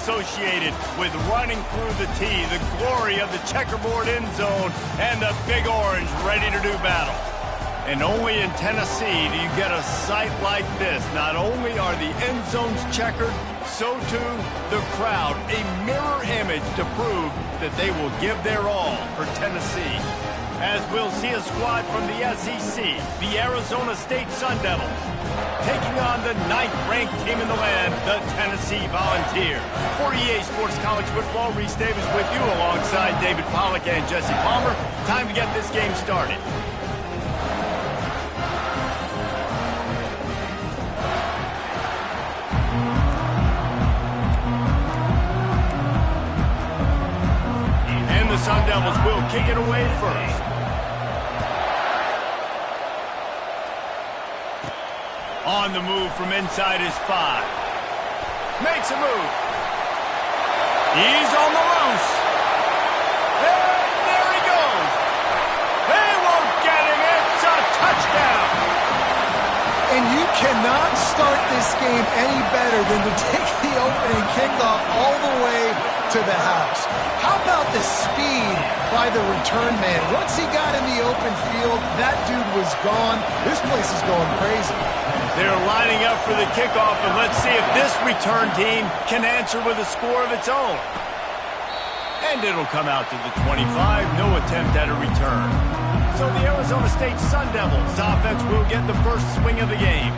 associated with running through the tee, the glory of the checkerboard end zone, and the Big Orange ready to do battle. And only in Tennessee do you get a sight like this. Not only are the end zones checkered, so too the crowd, a mirror image to prove that they will give their all for Tennessee. As we'll see a squad from the SEC, the Arizona State Sun Devils, taking on the 9th-ranked team in the land, the Tennessee Volunteers. For EA Sports College Football, Reese Davis with you alongside David Pollack and Jesse Palmer. Time to get this game started. And the Sun Devils will kick it away first. On the move from inside his 5. Makes a move. He's on the loose. And there he goes. They won't get him. It's a touchdown. And you cannot start this game any better than to take the opening kickoff all the way to the house. How about the speed by the return man? Once he got in the open field, that dude was gone. This place is going crazy. They're lining up for the kickoff, and let's see if this return team can answer with a score of its own. And it'll come out to the 25, no attempt at a return. So the Arizona State Sun Devils offense will get the first swing of the game.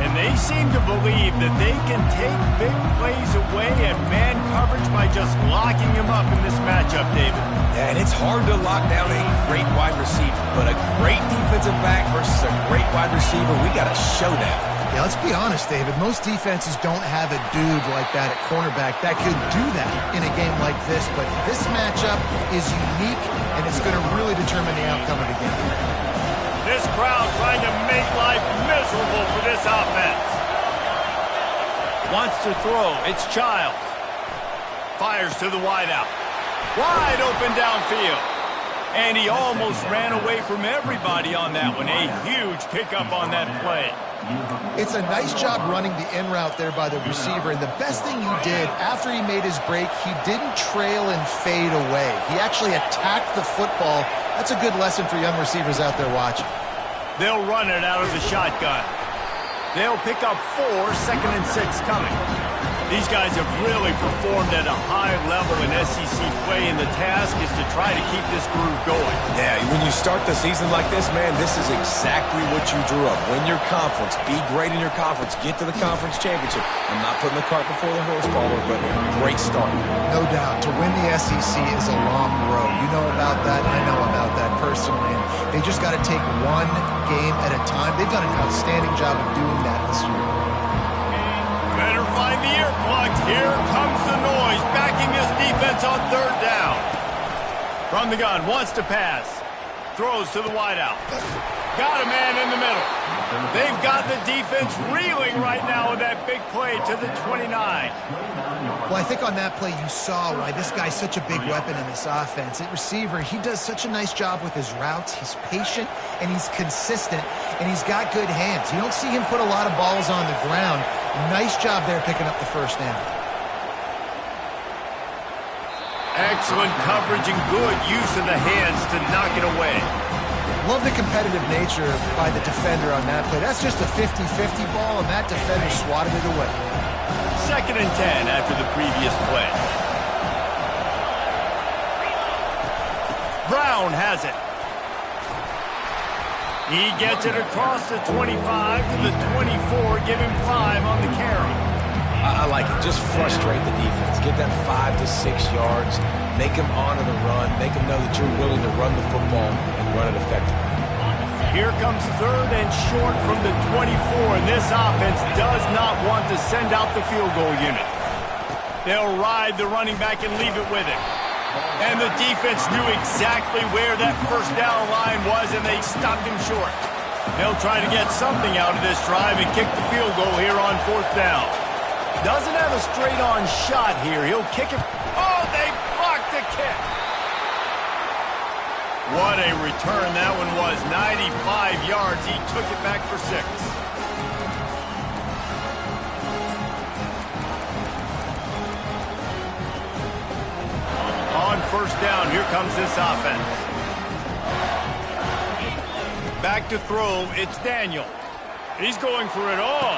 And they seem to believe that they can take big plays away and man coverage by just locking him up in this matchup, David. Yeah, and it's hard to lock down a great wide receiver, but a great defensive back versus a great wide receiver, we got a showdown. Yeah, let's be honest, David. Most defenses don't have a dude like that at cornerback that could do that in a game like this, but this matchup is unique, and it's going to really determine the outcome of the game. This crowd trying to make life miserable for this offense. Wants to throw. It's Childs. Fires to the wideout. Wide open downfield. And he almost ran away from everybody on that one. A huge pickup on that play. It's a nice job running the in route there by the receiver, and the best thing he did after he made his break, he didn't trail and fade away. He actually attacked the football. That's a good lesson for young receivers out there watching. They'll run it out of the shotgun. They'll pick up 4, 2nd and 6 coming. These guys have really performed at a high level in SEC play, and the task is to try to keep this groove going. Yeah, when you start the season like this, man, this is exactly what you drew up. Win your conference, be great in your conference, get to the conference championship. I'm not putting the cart before the horse, Palmer, but great start. No doubt. To win the SEC is a long road. You know about that. I know about that personally. And they just got to take one game at a time. They've done an outstanding job of doing that this year. Better find the earplugs. Here comes the noise, backing this defense on 3rd down. From the gun, wants to pass. Throws to the wideout. Got a man in the middle. They've got the defense reeling right now with that big play to the 29. Well, I think on that play you saw why this guy's such a big weapon in this offense. At receiver, he does such a nice job with his routes. He's patient, and he's consistent, and he's got good hands. You don't see him put a lot of balls on the ground. Nice job there picking up the first down. Excellent coverage and good use of the hands to knock it away. Love the competitive nature by the defender on that play. That's just a 50-50 ball, and that defender swatted it away. 2nd and 10 after the previous play. Brown has it. He gets it across the 25 to the 24. Give him 5 on the carry. I like it. Just frustrate the defense. Get that 5 to 6 yards. Make them honor the run. Make them know that you're willing to run the football and run it effectively. Here comes 3rd and short from the 24, and this offense does not want to send out the field goal unit. They'll ride the running back and leave it with him. And the defense knew exactly where that first down line was, and they stopped him short. They'll try to get something out of this drive and kick the field goal here on 4th down. Doesn't have a straight-on shot here. He'll kick it. Oh, they blocked the kick. What a return that one was. 95 yards. He took it back for 6. first down. Here comes this offense. Back to throw, it's Daniel. He's going for it all.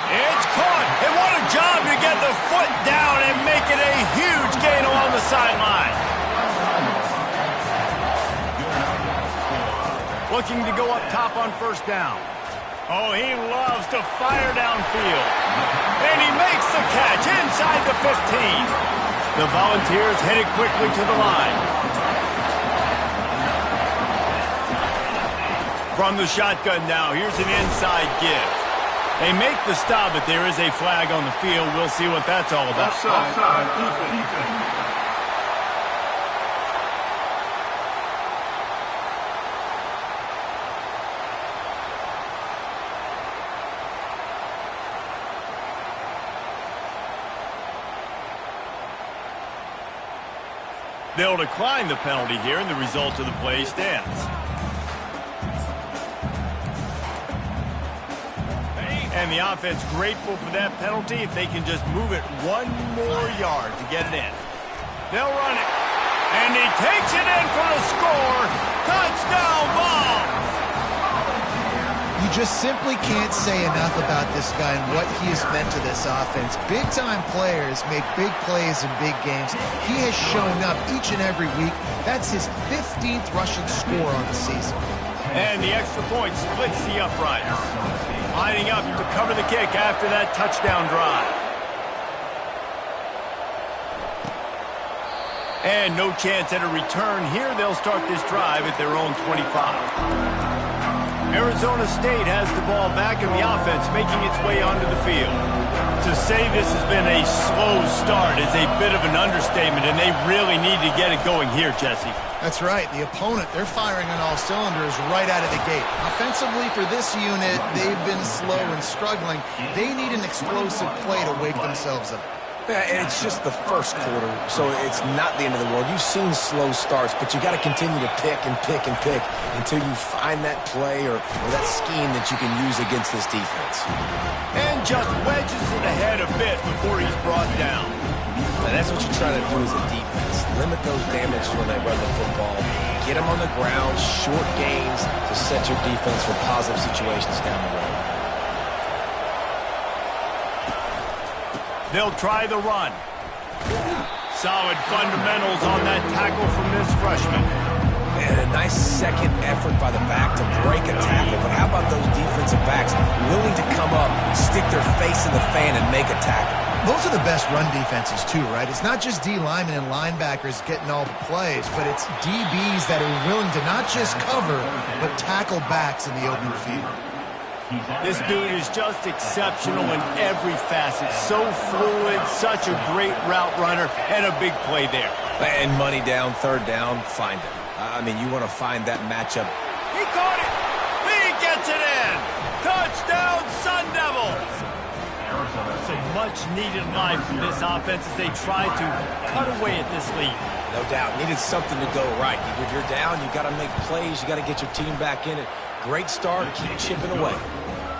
It's caught. And what a job to get the foot down and make it a huge gain along the sideline. Looking to go up top on first down. Oh, he loves to fire downfield. And he makes the catch inside the 15. The Volunteers headed quickly to the line. From the shotgun now, here's an inside give. They make the stop, but there is a flag on the field. We'll see what that's all about. Offside, defense. They'll decline the penalty here, and the result of the play stands. And the offense grateful for that penalty if they can just move it one more yard to get it in. They'll run it. And he takes it in for the score. Touchdown, Vols! You just simply can't say enough about this guy and what he has meant to this offense. Big-time players make big plays in big games. He has shown up each and every week. That's his 15th rushing score on the season. And the extra point splits the uprights. Lining up to cover the kick after that touchdown drive. And no chance at a return here. They'll start this drive at their own 25. Arizona State has the ball back in the offense, making its way onto the field. To say this has been a slow start is a bit of an understatement, and they really need to get it going here, Jesse. That's right. The opponent, they're firing on all cylinders right out of the gate. Offensively for this unit, they've been slow and struggling. They need an explosive play to wake themselves up. Yeah, and it's just the first quarter, so it's not the end of the world. You've seen slow starts, but you got to continue to pick and pick and pick until you find that play or that scheme that you can use against this defense. And just wedges it ahead a bit before he's brought down. And that's what you try to do as a defense. Limit those damages when they run the football. Get them on the ground, short gains to set your defense for positive situations down the road. They'll try the run. Solid fundamentals on that tackle from this freshman. And a nice second effort by the back to break a tackle. But how about those defensive backs willing to come up, stick their face in the fan, and make a tackle? Those are the best run defenses, too, right? It's not just D linemen and linebackers getting all the plays, but it's DBs that are willing to not just cover, but tackle backs in the open field. This dude is just exceptional in every facet. So fluid, such a great route runner, and a big play there. And money down, third down, find him. I mean, you want to find that matchup. He caught it! He gets it in! Touchdown, Sun Devils! Some much-needed life from this offense as they try to cut away at this lead. No doubt. Needed something to go right. If you're down, you got to make plays. You got to get your team back in it. Great start. Keep chipping away.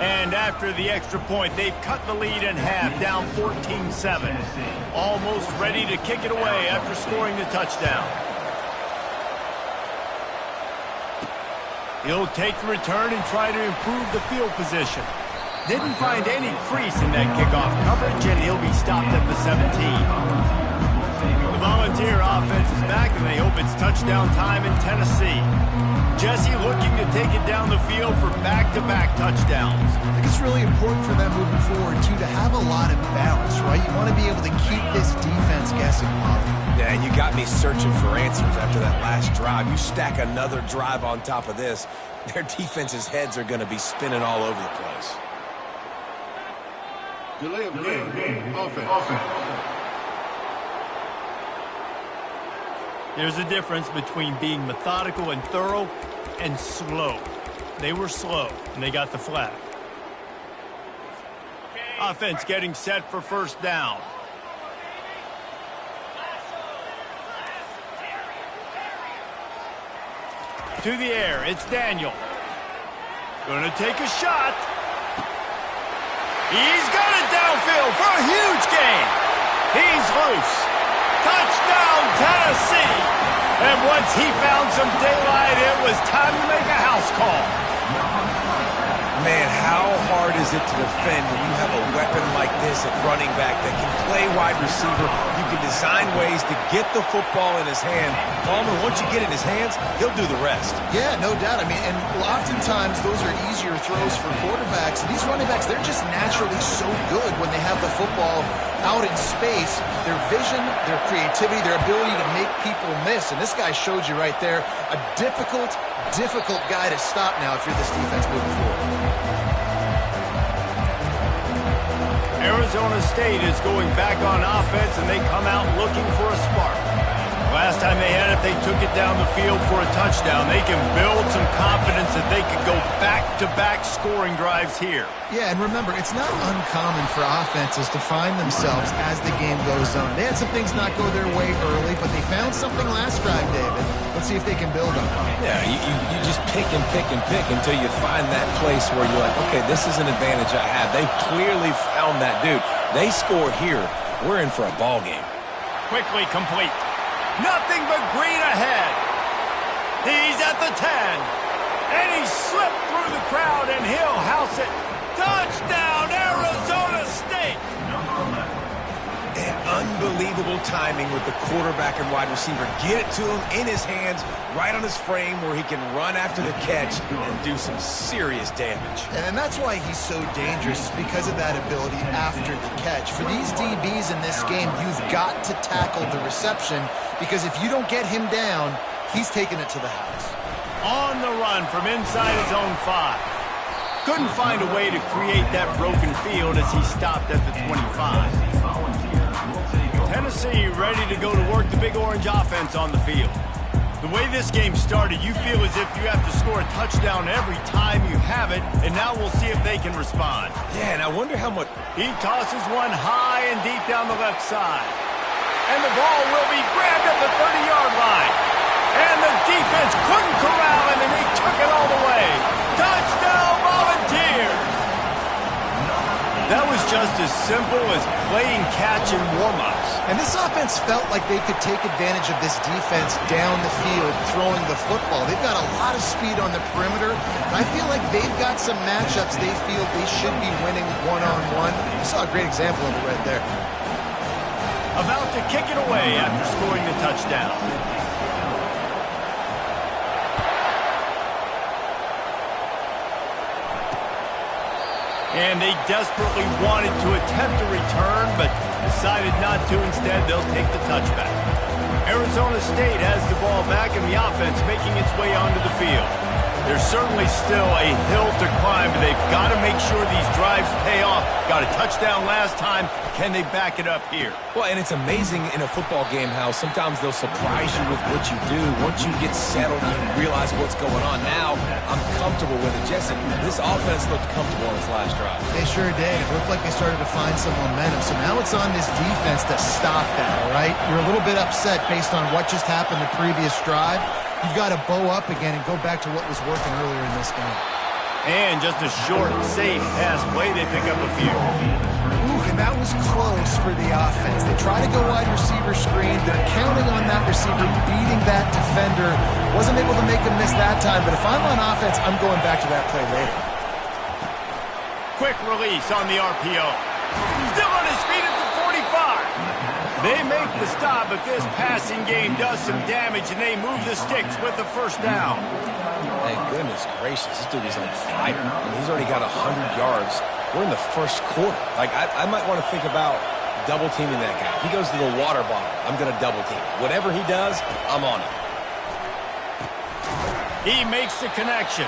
And after the extra point, they've cut the lead in half, down 14-7. Almost ready to kick it away after scoring the touchdown. He'll take the return and try to improve the field position. Didn't find any crease in that kickoff coverage, and he'll be stopped at the 17. The Volunteer offense is back, and they hope it's touchdown time in Tennessee. Jesse looking to take it down the field for back-to-back touchdowns. I think it's really important for them moving forward, too, to have a lot of balance, right? You want to be able to keep this defense guessing, Molly. Yeah, and you got me searching for answers after that last drive. You stack another drive on top of this, their defense's heads are going to be spinning all over the place. Delay of game. Offense. There's a difference between being methodical and thorough and slow. They were slow, and they got the flag. Offense getting set for first down. To the air, it's Daniel. Gonna take a shot. He's got it downfield for a huge gain. He's loose. Touchdown, Tennessee! And once he found some daylight, it was time to make a house call. Man, how hard is it to defend when you have a weapon like this at running back that can play wide receiver? You can design ways to get the football in his hand. Palmer, once you get it in his hands, he'll do the rest. Yeah, no doubt. I mean, and oftentimes those are easier throws for quarterbacks. These running backs, they're just naturally so good when they have the football out in space. Their vision, their creativity, their ability to make people miss. And this guy showed you right there, a difficult guy to stop now if you're this defense moving forward. Arizona State is going back on offense, and they come out looking for a spark. Last time they had it, they took it down the field for a touchdown. They can build some confidence that they could go back-to-back scoring drives here. Yeah, and remember, it's not uncommon for offenses to find themselves as the game goes on. They had some things not go their way early, but they found something last drive, David. Let's see if they can build on it. Yeah, you just pick and pick and pick until you find that place where you're like, okay, this is an advantage I have. They clearly found that dude. They score here. We're in for a ball game. Quickly complete. Nothing but green ahead. He's at the 10. And he slipped through the crowd, and he'll house it. Touchdown, Arizona State. And unbelievable timing with the quarterback and wide receiver. Get it to him in his hands, right on his frame where he can run after the catch and do some serious damage. And that's why he's so dangerous, because of that ability after the catch. For these DBs in this game, you've got to tackle the reception, because if you don't get him down, he's taking it to the house. On the run from inside his own 5. Couldn't find a way to create that broken field as he stopped at the 25. Tennessee ready to go to work the Big Orange offense on the field. The way this game started, you feel as if you have to score a touchdown every time you have it, and now we'll see if they can respond. Yeah, and I wonder how much... He tosses one high and deep down the left side. And the ball will be grabbed at the 30-yard line. And the defense couldn't corral him, and they took it all the way. Touchdown, Volunteers! That was just as simple as playing catch in warm-ups. And this offense felt like they could take advantage of this defense down the field, throwing the football. They've got a lot of speed on the perimeter. And I feel like they've got some matchups they feel they should be winning one-on-one. You saw a great example of it right there. About to kick it away after scoring the touchdown. And they desperately wanted to attempt a return, but decided not to. Instead, they'll take the touchback. Arizona State has the ball back, and the offense making its way onto the field. There's certainly still a hill to climb, but they've got to make sure these drives pay off. Got a touchdown last time. Can they back it up here? Well, and it's amazing in a football game how sometimes they'll surprise you with what you do. Once you get settled, you realize what's going on. Now, I'm comfortable with it. Jesse, this offense looked comfortable on its last drive. They sure did. It looked like they started to find some momentum. So now it's on this defense to stop that, all right? You're a little bit upset based on what just happened the previous drive. You've got to bow up again and go back to what was working earlier in this game. And just a short, safe pass play. They pick up a few. Ooh, and that was close for the offense. They try to go wide receiver screen. They're counting on that receiver beating that defender. Wasn't able to make him miss that time, but if I'm on offense, I'm going back to that play later. Quick release on the RPO. Still on his feet at the 45. They make the stop, but this passing game does some damage, and they move the sticks with the first down. Thank goodness gracious, this dude is on fire. I mean, he's already got 100 yards. We're in the first quarter. Like, I might want to think about double-teaming that guy. If he goes to the water bottle, I'm going to double-team. Whatever he does, I'm on it. He makes the connection.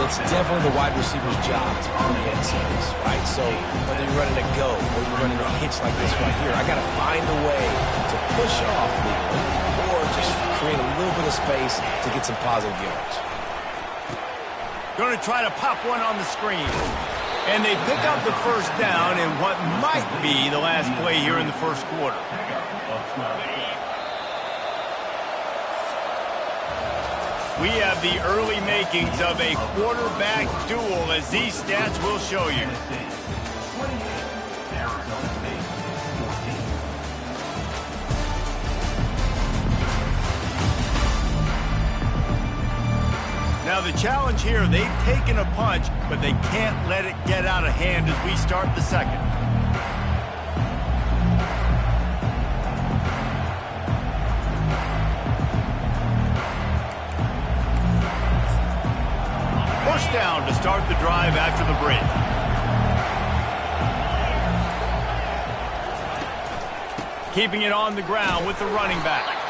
It's definitely the wide receiver's job to create space, right? So whether you're running a go or you're running a hitch like this right here, I got to find a way to push off legally or just create a little bit of space to get some positive yards. Going to try to pop one on the screen. And they pick up the first down in what might be the last play here in the first quarter. We have the early makings of a quarterback duel, as these stats will show you. the challenge here, they've taken a punch, but they can't let it get out of hand as we start the second. First down to start the drive after the break. Keeping it on the ground with the running back.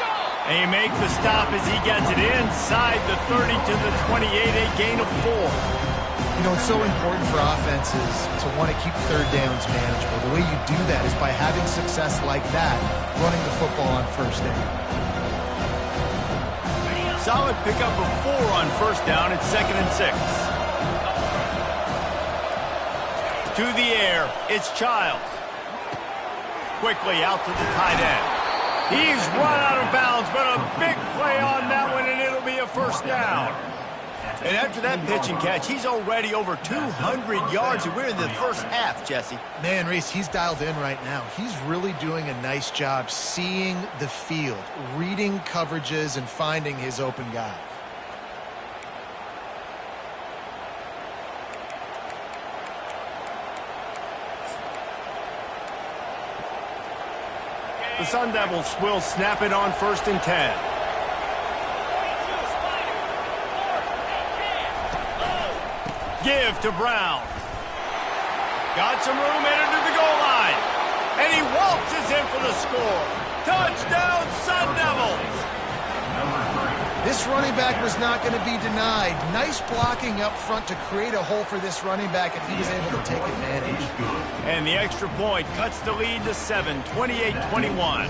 And he makes the stop as he gets it inside the 30 to the 28, a gain of 4. You know, it's so important for offenses to want to keep third downs manageable. The way you do that is by having success like that, running the football on first down. Solid pickup of 4 on first down. It's 2nd and 6. To the air, it's Childs. Quickly out to the tight end. He's run out of bounds, but a big play on that one, and it'll be a first down. And after that pitch and catch, he's already over 200 yards, and we're in the first half, Jesse. Man, Reese, he's dialed in right now. He's really doing a nice job seeing the field, reading coverages, and finding his open guy. The Sun Devils will snap it on 1st and 10. Give to Brown. Got some room headed to the goal line. And he waltzes in for the score. Touchdown, Sun Devils! This running back was not going to be denied. Nice blocking up front to create a hole for this running back, and he was able to take advantage. And the extra point cuts the lead to 7, 28-21.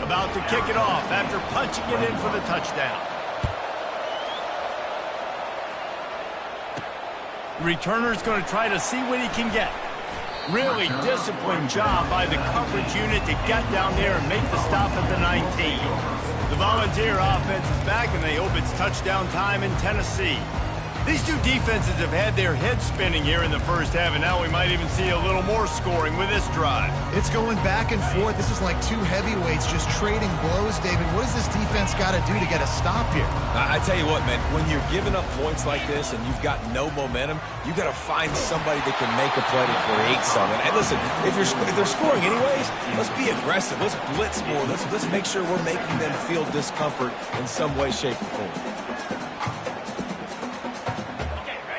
About to kick it off after punching it in for the touchdown. Returner's going to try to see what he can get. Really disciplined job by the coverage unit to get down there and make the stop at the 19. The Volunteer offense is back, and they hope it's touchdown time in Tennessee. These two defenses have had their heads spinning here in the first half, and now we might even see a little more scoring with this drive. It's going back and forth. This is like two heavyweights just trading blows, David. What does this defense got to do to get a stop here? I tell you what, man, when you're giving up points like this and you've got no momentum, you got to find somebody that can make a play to create something. And listen, if they're scoring anyways, let's be aggressive. Let's blitz more. Let's make sure we're making them feel discomfort in some way, shape, or form.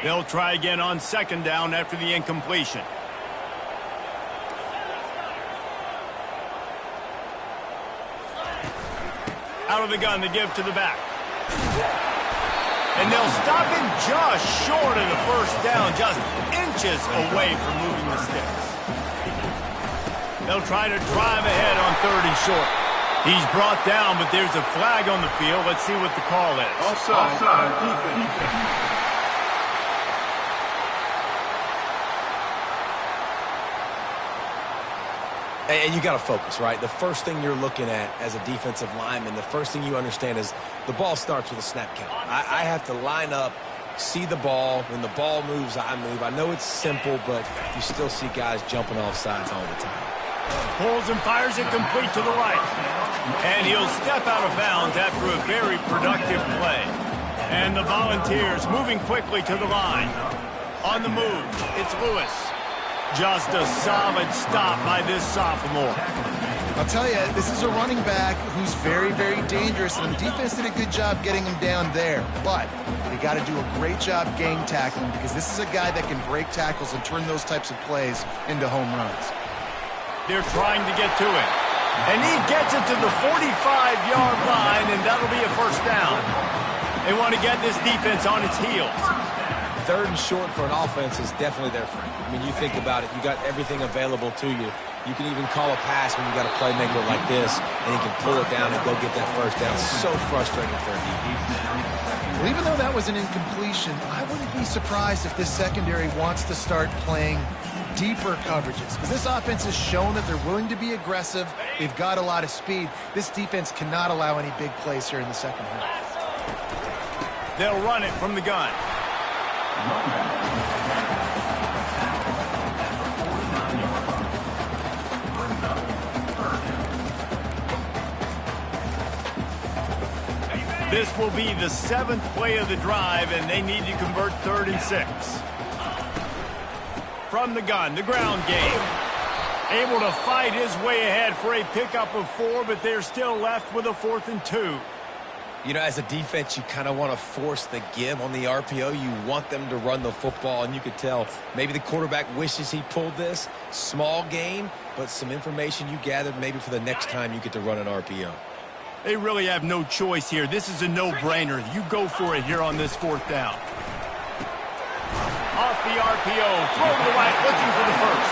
They'll try again on 2nd down after the incompletion. Out of the gun, the give to the back. And they'll stop him just short of the first down, just inches away from moving the sticks. They'll try to drive ahead on 3rd and short. He's brought down, but there's a flag on the field. Let's see what the call is. Offside, defense. And you got to focus, right? The first thing you're looking at as a defensive lineman, the first thing you understand is the ball starts with a snap count. I have to line up, see the ball. When the ball moves, I move. I know it's simple, but you still see guys jumping off sides all the time. Pulls and fires it complete to the right. And he'll step out of bounds after a very productive play. And the Volunteers moving quickly to the line. On the move, it's Lewis. Just a solid stop by this sophomore. I'll tell you, this is a running back who's very, very dangerous, and the defense did a good job getting him down there. But they got to do a great job gang tackling, because this is a guy that can break tackles and turn those types of plays into home runs. They're trying to get to him. And he gets it to the 45-yard line, and that'll be a first down. They want to get this defense on its heels. 3rd and short for an offense is definitely their friend. I mean, you think about it, you got everything available to you. You can even call a pass when you got a playmaker like this, and he can pull it down and go get that first down. So frustrating for a defense. Well, even though that was an incompletion, I wouldn't be surprised if this secondary wants to start playing deeper coverages, because this offense has shown that they're willing to be aggressive. They've got a lot of speed. This defense cannot allow any big plays here in the second half. They'll run it from the gun. This will be the 7th play of the drive, and they need to convert 3rd and 6. From the gun, the ground game. Able to fight his way ahead for a pickup of 4, but they're still left with a 4th and 2. You know, as a defense, you kind of want to force the give on the RPO. You want them to run the football, and you could tell maybe the quarterback wishes he pulled this. Small gain, but some information you gathered maybe for the next time you get to run an RPO. They really have no choice here. This is a no-brainer. You go for it here on this 4th down. Off the RPO, throw to the right, looking for the first.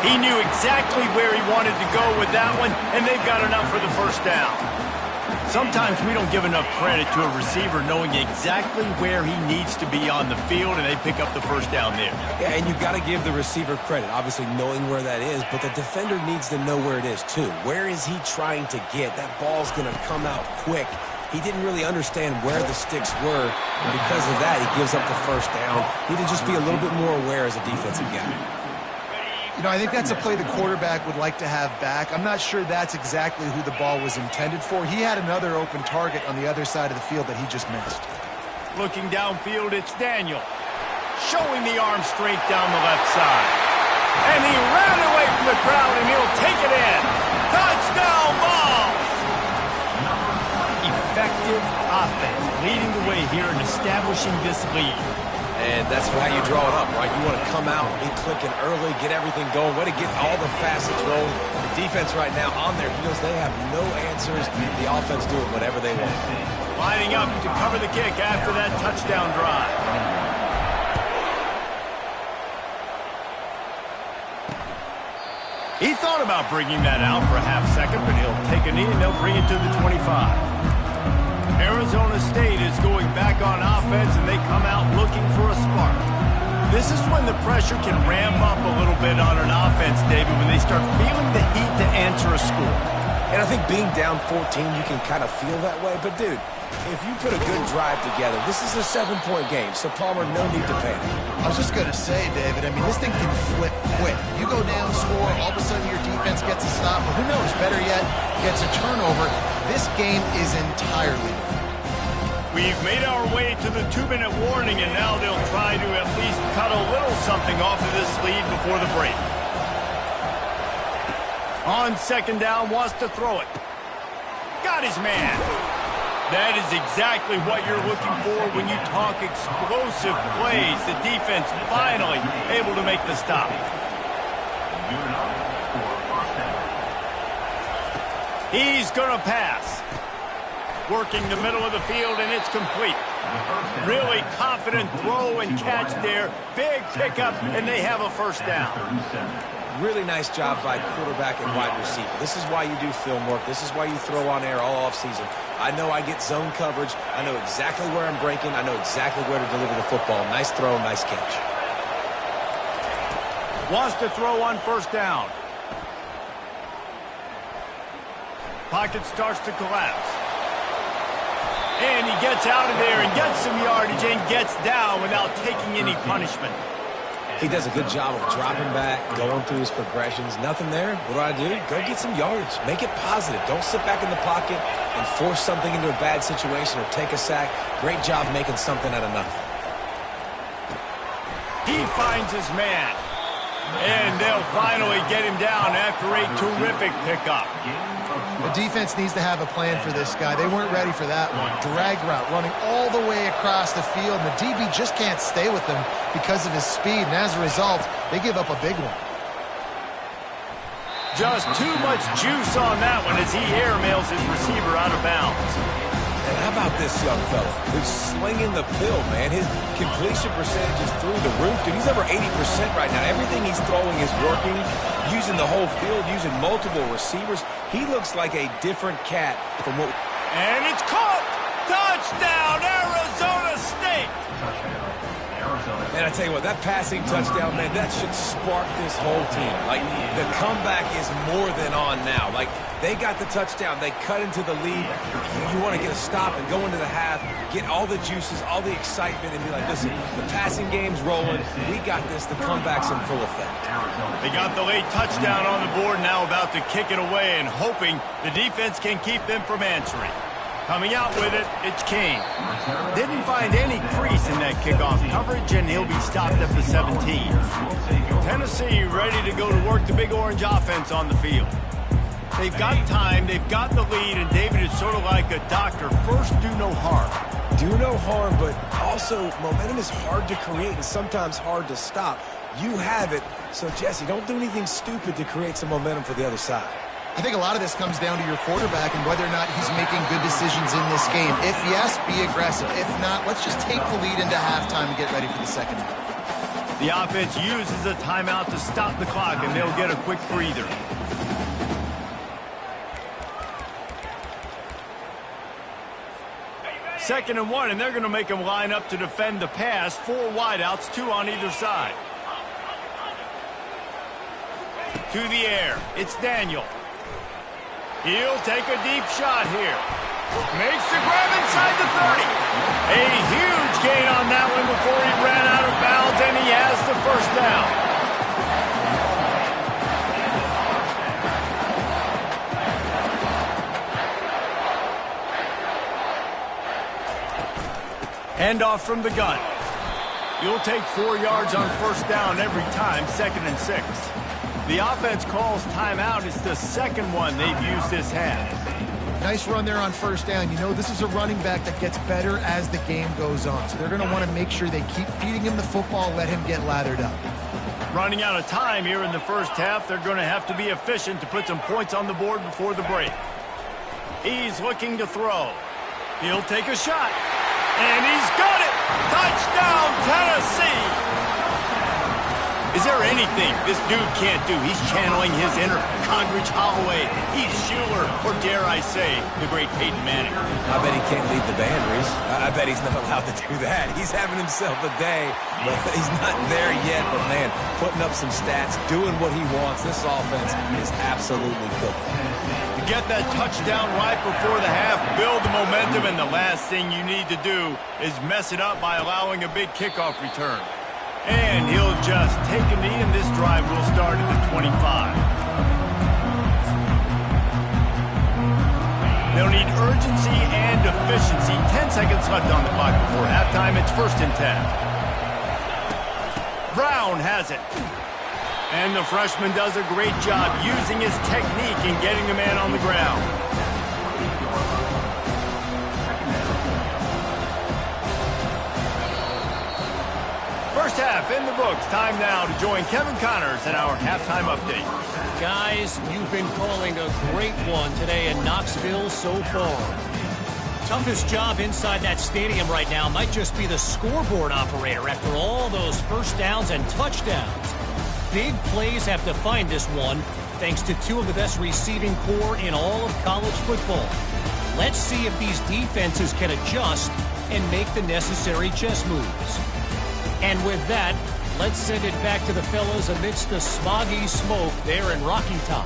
He knew exactly where he wanted to go with that one, and they've got enough for the 1st down. Sometimes we don't give enough credit to a receiver knowing exactly where he needs to be on the field, and they pick up the 1st down there. Yeah, and you've got to give the receiver credit, obviously knowing where that is, but the defender needs to know where it is too. Where is he trying to get? That ball's going to come out quick. He didn't really understand where the sticks were, and because of that, he gives up the 1st down. Need to just be a little bit more aware as a defensive guy. You know, I think that's a play the quarterback would like to have back. I'm not sure that's exactly who the ball was intended for. He had another open target on the other side of the field that he just missed. Looking downfield, it's Daniel. Showing the arm straight down the left side. And he ran away from the crowd, and he'll take it in. Touchdown ball! Effective offense, leading the way here and establishing this lead. And that's how you draw it up, right? You want to come out, be clicking early, get everything going, way to get all the facets rolling. The defense right now on their heels, they have no answers. The offense doing whatever they want. Lining up to cover the kick after that touchdown drive. He thought about bringing that out for a half second, but he'll take a knee and they'll bring it to the 25. Arizona State is going back on offense, and they come out looking for a spark. This is when the pressure can ramp up a little bit on an offense, David, when they start feeling the heat to answer a score. And I think being down 14, you can kind of feel that way. But, dude, if you put a good drive together, this is a 7-point game, so Palmer, no need to panic. I was just going to say, David, I mean, this thing can flip quick. You go down, score, all of a sudden your defense gets a stop, or who knows, better yet, gets a turnover. This game is entirely different. We've made our way to the 2-minute warning, and now they'll try to at least cut a little something off of this lead before the break. On 2nd down, wants to throw it. Got his man. That is exactly what you're looking for when you talk explosive plays. The defense finally able to make the stop. He's going to pass. Working the middle of the field, and it's complete. Really confident throw and catch there. Big pickup, and they have a 1st down. Really nice job by quarterback and wide receiver. This is why you do film work. This is why you throw on air all offseason. I know I get zone coverage. I know exactly where I'm breaking. I know exactly where to deliver the football. Nice throw, nice catch. Wants to throw on 1st down. Pocket starts to collapse. And he gets out of there and gets some yardage and gets down without taking any punishment. He does a good job of dropping back, going through his progressions. Nothing there. What do? Go get some yardage. Make it positive. Don't sit back in the pocket and force something into a bad situation or take a sack. Great job making something out of nothing. He finds his man. And they'll finally get him down after a terrific pickup. The defense needs to have a plan for this guy. They weren't ready for that one. Drag route running all the way across the field, and the DB just can't stay with him because of his speed, and as a result, they give up a big one. Just too much juice on that one as he airmails his receiver out of bounds. And how about this young fella who's slinging the pill, man? His completion percentage is through the roof. Dude, he's over 80% right now. Everything he's throwing is working, using the whole field, using multiple receivers. He looks like a different cat from what... And it's caught! Touchdown, Arizona State! And I tell you what, that passing touchdown, man, that should spark this whole team. Like, the comeback is more than on now. Like, they got the touchdown. They cut into the lead. You want to get a stop and go into the half, get all the juices, all the excitement, and be like, listen, the passing game's rolling. We got this. The comeback's in full effect. They got the late touchdown on the board, now about to kick it away and hoping the defense can keep them from answering. Coming out with it, it's King. Didn't find any crease in that kickoff coverage, and he'll be stopped at the 17. Tennessee ready to go to work the Big Orange offense on the field. They've got time, they've got the lead, and David is sort of like a doctor. First, do no harm. Do no harm, but also momentum is hard to create and sometimes hard to stop. You have it, so Jesse, don't do anything stupid to create some momentum for the other side. I think a lot of this comes down to your quarterback and whether or not he's making good decisions in this game. If yes, be aggressive. If not, let's just take the lead into halftime and get ready for the second half. The offense uses a timeout to stop the clock, and they'll get a quick breather. Second and 1, and they're going to make them line up to defend the pass. 4 wideouts, 2 on either side. To the air, it's Daniel. He'll take a deep shot here. Makes the grab inside the 30. A huge gain on that one before he ran out of bounds, and he has the first down. Handoff from the gun. You'll take 4 yards on first down every time, 2nd and 6. The offense calls timeout. It's the second one they've used this half. Nice run there on first down. You know, this is a running back that gets better as the game goes on. So they're going to want to make sure they keep feeding him the football, let him get lathered up. Running out of time here in the first half. They're going to have to be efficient to put some points on the board before the break. He's looking to throw. He'll take a shot. And he's got it! Touchdown, Tennessee! Is there anything this dude can't do? He's channeling his inner Condridge Holloway, Heath Schuler, or dare I say, the great Peyton Manning. I bet he can't lead the band, Reese. I bet he's not allowed to do that. He's having himself a day, but he's not there yet. But, man, putting up some stats, doing what he wants. This offense is absolutely cooking. To get that touchdown right before the half, build the momentum, and the last thing you need to do is mess it up by allowing a big kickoff return. And he'll just take a knee, and this drive will start at the 25. They'll need urgency and efficiency. 10 seconds left on the clock before halftime. It's 1st and 10. Brown has it. And the freshman does a great job using his technique and getting the man on the ground. First half in the books. Time now to join Kevin Connors in our halftime update. Guys, you've been calling a great one today in Knoxville so far. Toughest job inside that stadium right now might just be the scoreboard operator after all those first downs and touchdowns. Big plays have defined this one, thanks to 2 of the best receiving core in all of college football. Let's see if these defenses can adjust and make the necessary chess moves. And with that, let's send it back to the fellas amidst the smoggy smoke there in Rocky Top.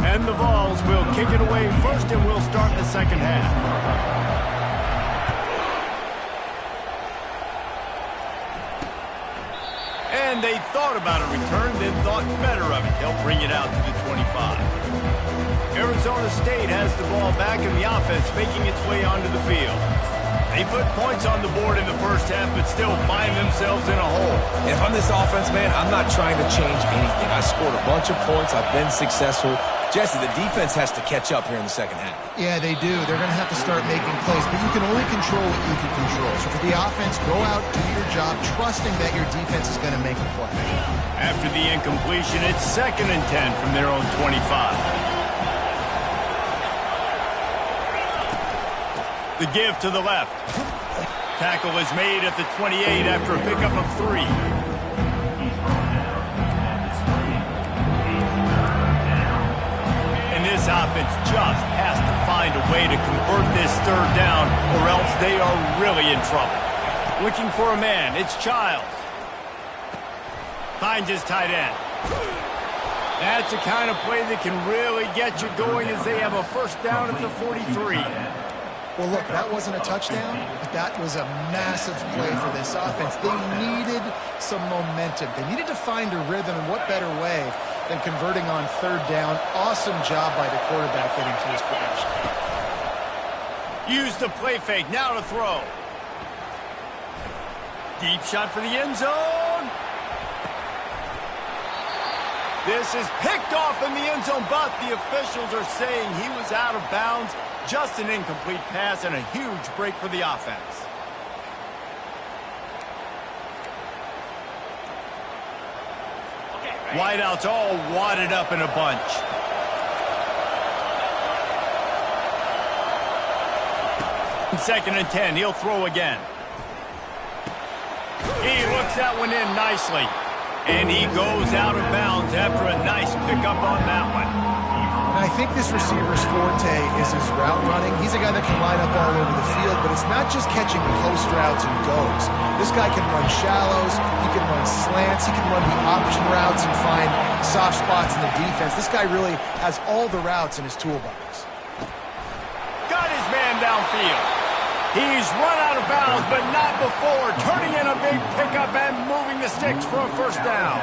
And the Vols will kick it away first, and we'll start the second half. And they thought about a return, then thought better of it. They'll bring it out to the 25. Arizona State has the ball back, and the offense making its way onto the field. They put points on the board in the first half, but still find themselves in a hole. If I'm this offense, man, I'm not trying to change anything. I scored a bunch of points. I've been successful. Jesse, the defense has to catch up here in the second half. Yeah, they do. They're going to have to start making plays, but you can only control what you can control. So for the offense, go out, do your job, trusting that your defense is going to make a play. After the incompletion, it's 2nd and 10 from their own 25. The give to the left. Tackle is made at the 28 after a pickup of 3. This offense just has to find a way to convert this 3rd down, or else they are really in trouble. Looking for a man, it's Childs. Finds his tight end. That's the kind of play that can really get you going as they have a first down at the 43. Well, look, that wasn't a touchdown, but that was a massive play for this offense. They needed some momentum. They needed to find a rhythm, and what better way than converting on third down. Awesome job by the quarterback getting to his production. Use the play fake, now to throw. Deep shot for the end zone. This is picked off in the end zone, but the officials are saying he was out of bounds. Just an incomplete pass and a huge break for the offense. Wideouts all wadded up in a bunch. Second and 10, he'll throw again. He looks that one in nicely. And he goes out of bounds after a nice pickup on that one. And I think this receiver's forte is his route running. He's a guy that can line up all over the field, but it's not just catching post routes and goes. This guy can run shallows, he can run slants, he can run the option routes and find soft spots in the defense. This guy really has all the routes in his toolbox. Got his man downfield. He's run out of bounds, but not before turning in a big pickup and moving the sticks for a first down.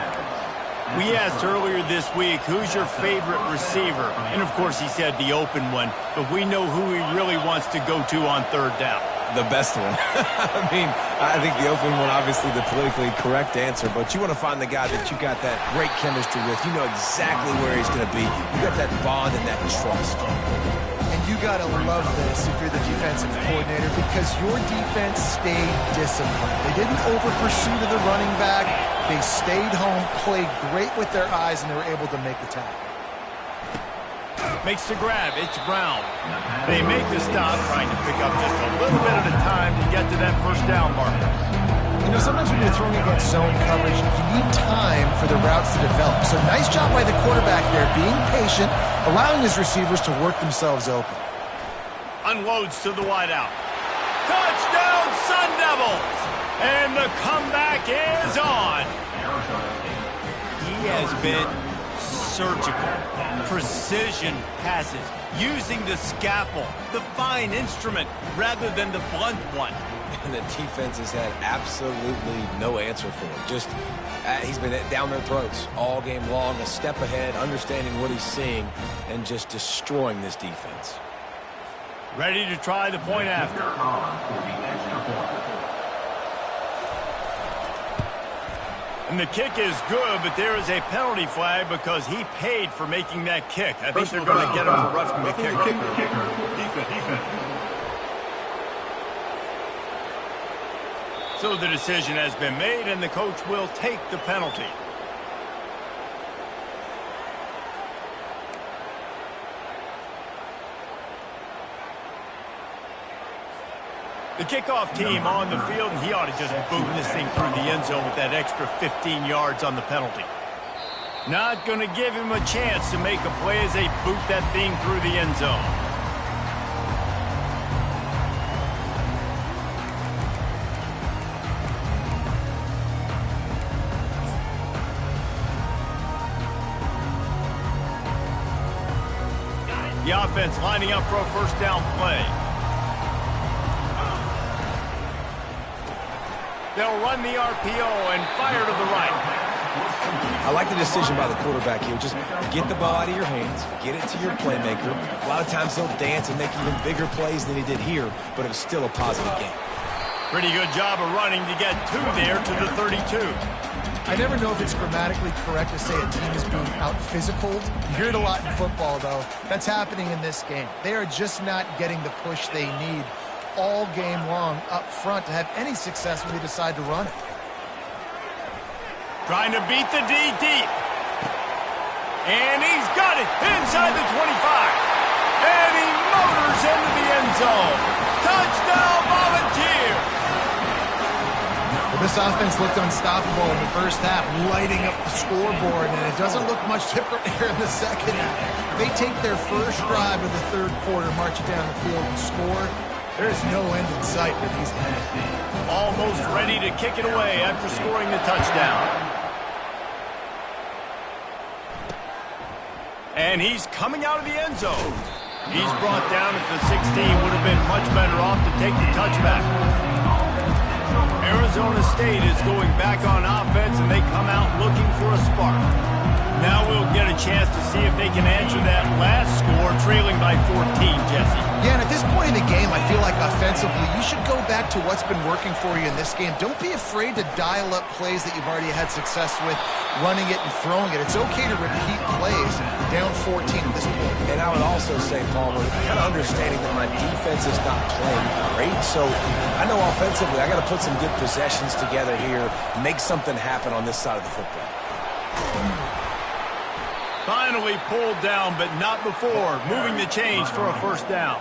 We asked earlier this week, who's your favorite receiver? And, of course, he said the open one, but we know who he really wants to go to on third down. The best one. I think the open one, obviously the politically correct answer, but you want to find the guy that you got that great chemistry with. You know exactly where he's going to be. You got that bond and that trust. And you got to love this if you're the defensive coordinator, because your defense stayed disciplined. They didn't over-pursue to the running back. They stayed home, played great with their eyes, and they were able to make the tackle. Makes the grab. It's Brown. They make the stop, trying to pick up just a little bit at a time to get to that first down marker. You know, sometimes when you're throwing against zone coverage, you need time for the routes to develop. So nice job by the quarterback there, being patient, allowing his receivers to work themselves open. Unloads to the wideout. Touchdown, Sun Devils! And the comeback is on. He has been surgical, precision passes, using the scalpel, the fine instrument, rather than the blunt one. And the defense has had absolutely no answer for him. Just, he's been down their throats all game long, a step ahead, understanding what he's seeing, and just destroying this defense. Ready to try the point after. And the kick is good, but there is a penalty flag because he paid for making that kick. I think they're going to get him for roughing the kicker. Defense. So the decision has been made, and the coach will take the penalty. The kickoff team on the field, and he ought to just boot this thing through the end zone with that extra 15 yards on the penalty. Not going to give him a chance to make a play as they boot that thing through the end zone. The offense lining up for a first down play. They'll run the RPO and fire to the right. I like the decision by the quarterback here. Just get the ball out of your hands, get it to your playmaker. A lot of times he'll dance and make even bigger plays than he did here, but it was still a positive game. Pretty good job of running to get two there to the 32. I never know if it's grammatically correct to say a team is being out-physicaled. You hear it a lot in football, though. That's happening in this game. They are just not getting the push they need all game long up front to have any success when they decide to run it. Trying to beat the D deep. And he's got it inside the 25. And he motors into the end zone. Touchdown, Volunteers! Well, this offense looked unstoppable in the first half, lighting up the scoreboard, and it doesn't look much different here in the second half. They take their first drive of the third quarter, march it down the field, and score. There's no end in sight for these men. Almost ready to kick it away after scoring the touchdown. And he's coming out of the end zone. He's brought down at the 16. Would have been much better off to take the touchback. Arizona State is going back on offense, and they come out looking for a spark. Now we'll get a chance to see if they can answer that last score, trailing by 14, Jesse. Yeah, and at this point in the game, I feel like offensively, you should go back to what's been working for you in this game. Don't be afraid to dial up plays that you've already had success with, running it and throwing it. It's okay to repeat plays down 14 at this point. And I would also say, Palmer, kind of understanding that my defense is not playing great, so I know offensively I got to put some good possessions together here, make something happen on this side of the football. Finally pulled down, but not before. Moving the chains for a first down.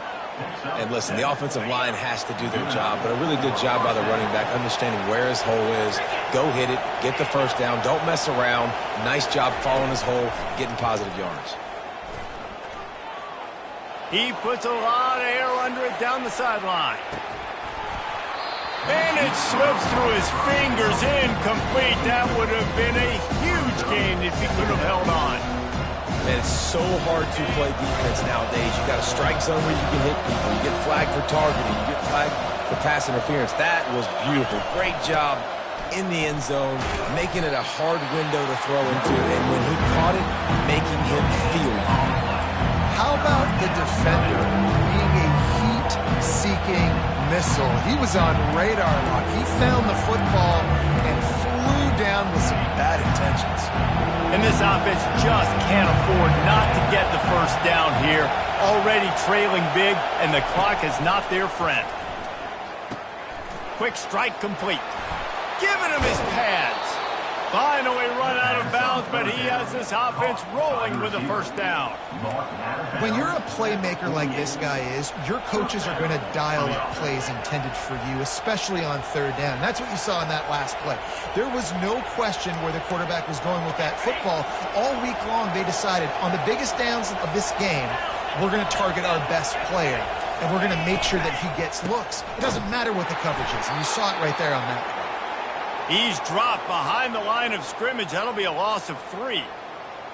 And listen, the offensive line has to do their job, but a really good job by the running back, understanding where his hole is. Go hit it, get the first down, don't mess around. Nice job following his hole, getting positive yards. He puts a lot of air under it down the sideline. And it slips through his fingers, incomplete. That would have been a huge gain if he could have held on. And it's so hard to play defense nowadays. You got a strike zone where you can hit people. You get flagged for targeting. You get flagged for pass interference. That was beautiful. Great job in the end zone, making it a hard window to throw into. And when he caught it, making him feel it. How about the defender being a heat-seeking missile? He was on radar lock. He found the football and flew down with some bad intentions. And this offense just can't afford not to get the first down here. Already trailing big, and the clock is not their friend. Quick strike complete. Giving him his pads. Finally run out of bounds, but he has this offense rolling with a first down. When you're a playmaker like this guy is, your coaches are going to dial up plays intended for you, especially on third down. And that's what you saw in that last play. There was no question where the quarterback was going with that football. All week long, they decided on the biggest downs of this game, we're going to target our best player, and we're going to make sure that he gets looks. It doesn't matter what the coverage is, and you saw it right there on that play. He's dropped behind the line of scrimmage. That'll be a loss of 3.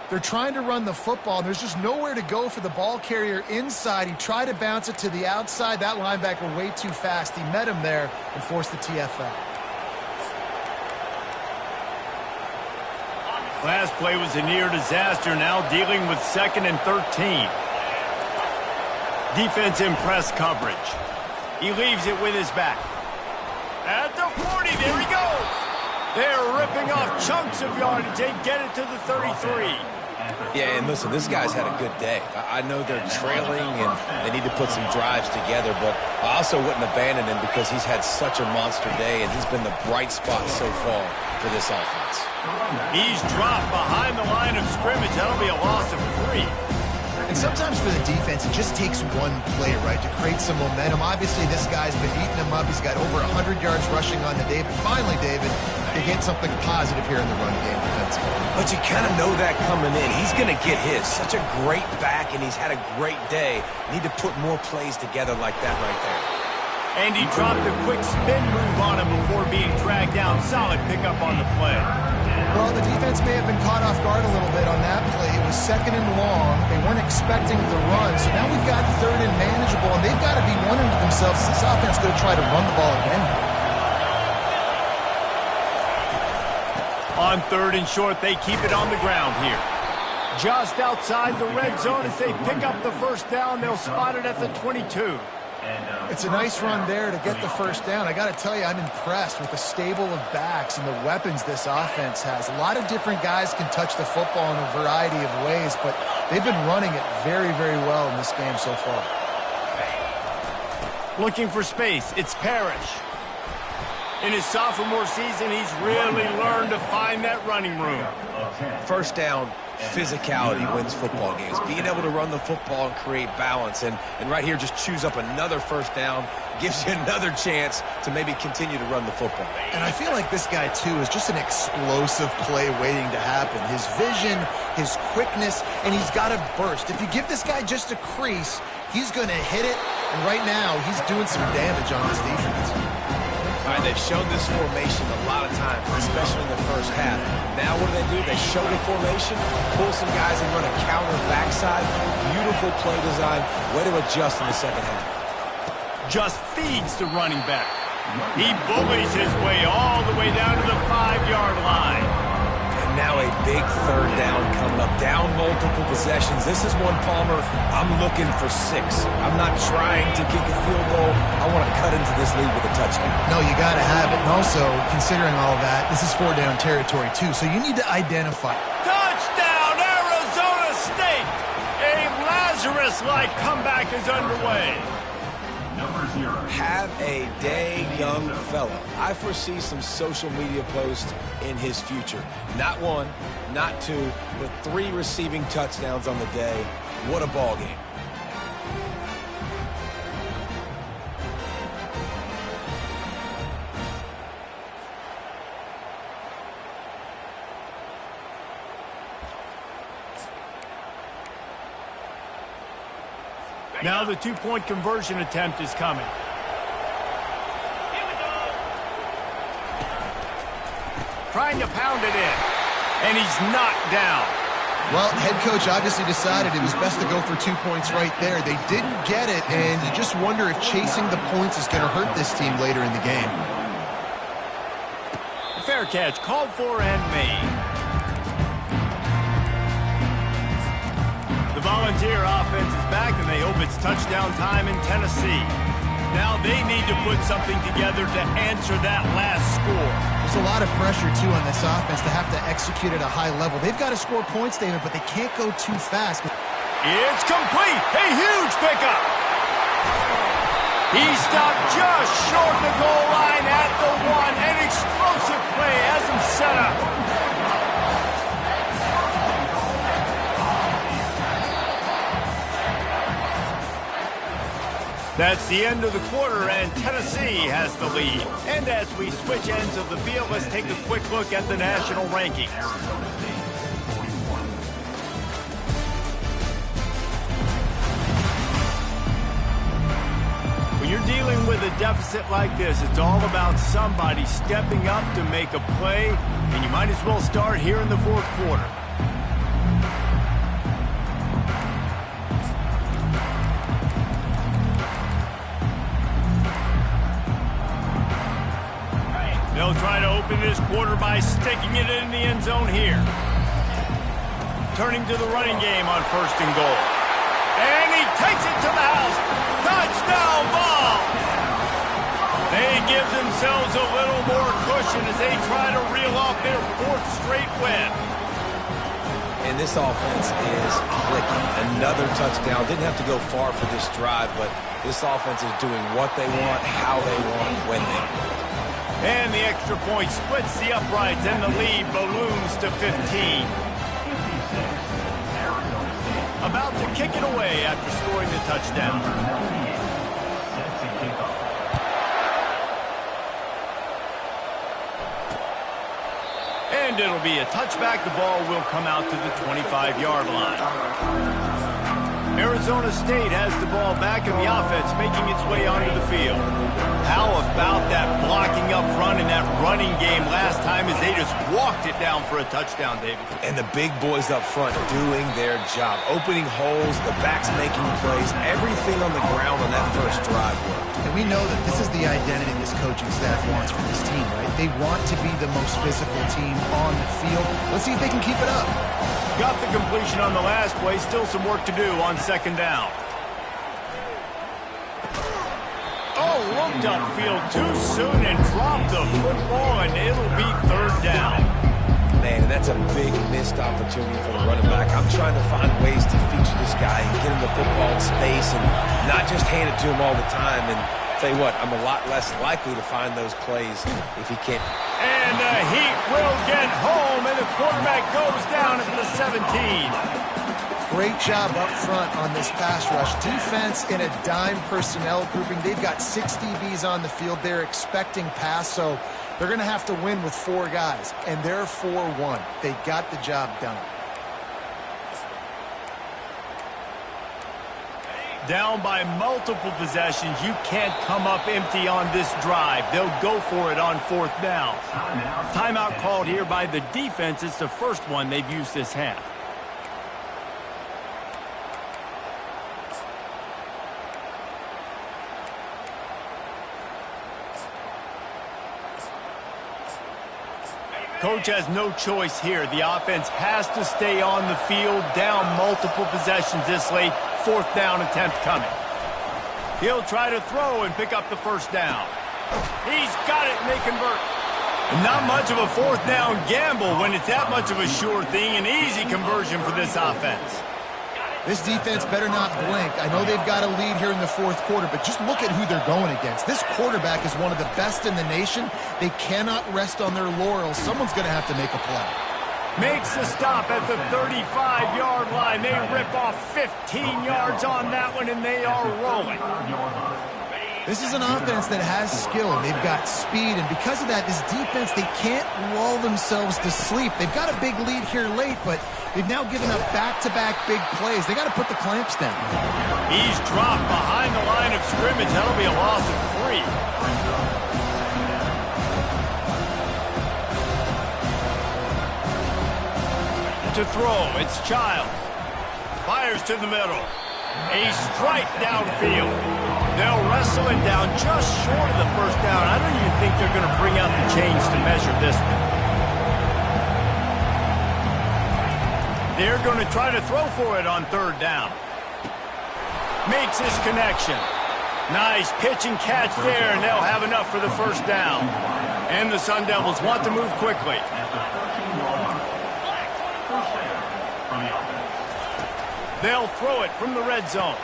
They're trying to run the football, and there's just nowhere to go for the ball carrier inside. He tried to bounce it to the outside. That linebacker way too fast. He met him there and forced the TFL. Last play was a near disaster, now dealing with 2nd and 13. Defense in press coverage. He leaves it with his back. At the 40, there he goes. They're ripping off chunks of yardage. They get it to the 33. Yeah, and listen, this guy's had a good day. I know they're trailing and they need to put some drives together, but I also wouldn't abandon him because he's had such a monster day and he's been the bright spot so far for this offense. He's dropped behind the line of scrimmage. That'll be a loss of 3. And sometimes for the defense, it just takes one play, right, to create some momentum. Obviously, this guy's been eating him up. He's got over 100 yards rushing on the day. But finally, David, they get something positive here in the run game defensively. But you kind of know that coming in. He's going to get his. Such a great back, and he's had a great day. Need to put more plays together like that right there. And he dropped a quick spin move on him before being dragged down. Solid pickup on the play. Well, the defense may have been caught off guard a little bit on that play. It was 2nd and long. They weren't expecting the run. So now we've got 3rd and manageable, and they've got to be wondering to themselves, is this offense going to try to run the ball again? On 3rd and short, they keep it on the ground here. Just outside the red zone as they pick up the first down. They'll spot it at the 22. It's a nice run there to get the first down. I got to tell you, I'm impressed with the stable of backs and the weapons this offense has. A lot of different guys can touch the football in a variety of ways, but they've been running it very, very well in this game so far. Looking for space, it's Parrish. In his sophomore season, he's really learned to find that running room. First down, physicality wins football games. Being able to run the football and create balance. And right here, just choose up another first down, gives you another chance to maybe continue to run the football. And I feel like this guy, too, is just an explosive play waiting to happen. His vision, his quickness, and he's got a burst. If you give this guy just a crease, he's going to hit it. And right now, he's doing some damage on this defense. All right, they've shown this formation a lot of times, especially in the first half. Now what do? They show the formation, pull some guys and run a counter backside. Beautiful play design. Way to adjust in the second half. Just feeds the running back. He bullies his way all the way down to the 5-yard line. And now a big third down coming up. Down multiple possessions. This is one, Palmer, I'm looking for 6. I'm not trying to kick a field goal. I want to cut into this lead with a touchdown. No, you got to have it. And also, considering all that, this is 4-down territory, too. So you need to identify. Touchdown, Arizona State! A Lazarus-like comeback is underway. Have a day, young fella. I foresee some social media posts in his future. Not 1, not 2, but 3 receiving touchdowns on the day. What a ball game. Now the 2-point conversion attempt is coming. Trying to pound it in. And he's knocked down. Well, head coach obviously decided it was best to go for 2 points right there. They didn't get it, and you just wonder if chasing the points is going to hurt this team later in the game. Fair catch, called for and made. The Volunteer offense is back, and they hope it's touchdown time in Tennessee. Now they need to put something together to answer that last score. There's a lot of pressure, too, on this offense to have to execute at a high level. They've got to score points, David, but they can't go too fast. It's complete. A huge pickup. He stopped just short of the goal line at the 1. An explosive play has him set up. That's the end of the quarter, and Tennessee has the lead. And as we switch ends of the field, let's take a quick look at the national rankings. When you're dealing with a deficit like this, it's all about somebody stepping up to make a play, and you might as well start here in the fourth quarter. They'll try to open this quarter by sticking it in the end zone here. Turning to the running game on 1st and goal. And he takes it to the house. Touchdown ball! They give themselves a little more cushion as they try to reel off their 4th straight win. And this offense is clicking. Another touchdown. Didn't have to go far for this drive, but this offense is doing what they want, how they want, when they want. And the extra point splits the uprights, and the lead balloons to 15. About to kick it away after scoring the touchdown. And it'll be a touchback. The ball will come out to the 25-yard line. Arizona State has the ball back, and the offense making its way onto the field. How about that blocking up front and that running game last time as they just walked it down for a touchdown, David? And the big boys up front doing their job. Opening holes, the backs making plays, everything on the ground on that first drive worked. And we know that this is the identity this coaching staff wants from this team, right? They want to be the most physical team on the field. Let's see if they can keep it up. Got the completion on the last play. Still some work to do on 2nd down. Oh, looked upfield too soon and dropped the football, and it'll be 3rd down. Man, that's a big missed opportunity for the running back. I'm trying to find ways to feature this guy and get him the football in space and not just hand it to him all the time. And tell you what, I'm a lot less likely to find those plays if he can't. And the Heat will get home, and the quarterback goes down at the 17. Great job up front on this pass rush. Defense in a dime personnel grouping. They've got 6 DBs on the field. They're expecting pass, so they're going to have to win with 4 guys, and they're 4-1. They got the job done. Down by multiple possessions, you can't come up empty on this drive. They'll go for it on 4th down. Timeout called here by the defense. It's the first one they've used this half. Coach has no choice here. The offense has to stay on the field, down multiple possessions this late. 4th down attempt coming. He'll try to throw and pick up the first down. He's got it, and they convert. Not much of a 4th down gamble when it's that much of a sure thing. An easy conversion for this offense. This defense better not blink. I know they've got a lead here in the 4th quarter, but just look at who they're going against. This quarterback is one of the best in the nation. They cannot rest on their laurels. Someone's going to have to make a play. Makes the stop at the 35-yard line. They rip off 15 yards on that one, and they are rolling. This is an offense that has skill. They've got speed, and because of that, this defense, they can't lull themselves to sleep. They've got a big lead here late, but they've now given up back-to-back big plays. They got to put the clamps down. He's dropped behind the line of scrimmage. That'll be a loss of 3. To throw, it's Childs. Fires to the middle. A strike downfield. They'll wrestle it down just short of the first down. I don't even think they're going to bring out the chains to measure this one. They're going to try to throw for it on 3rd down. Makes his connection. Nice pitch and catch there, and they'll have enough for the first down. And the Sun Devils want to move quickly. They'll throw it from the red zone.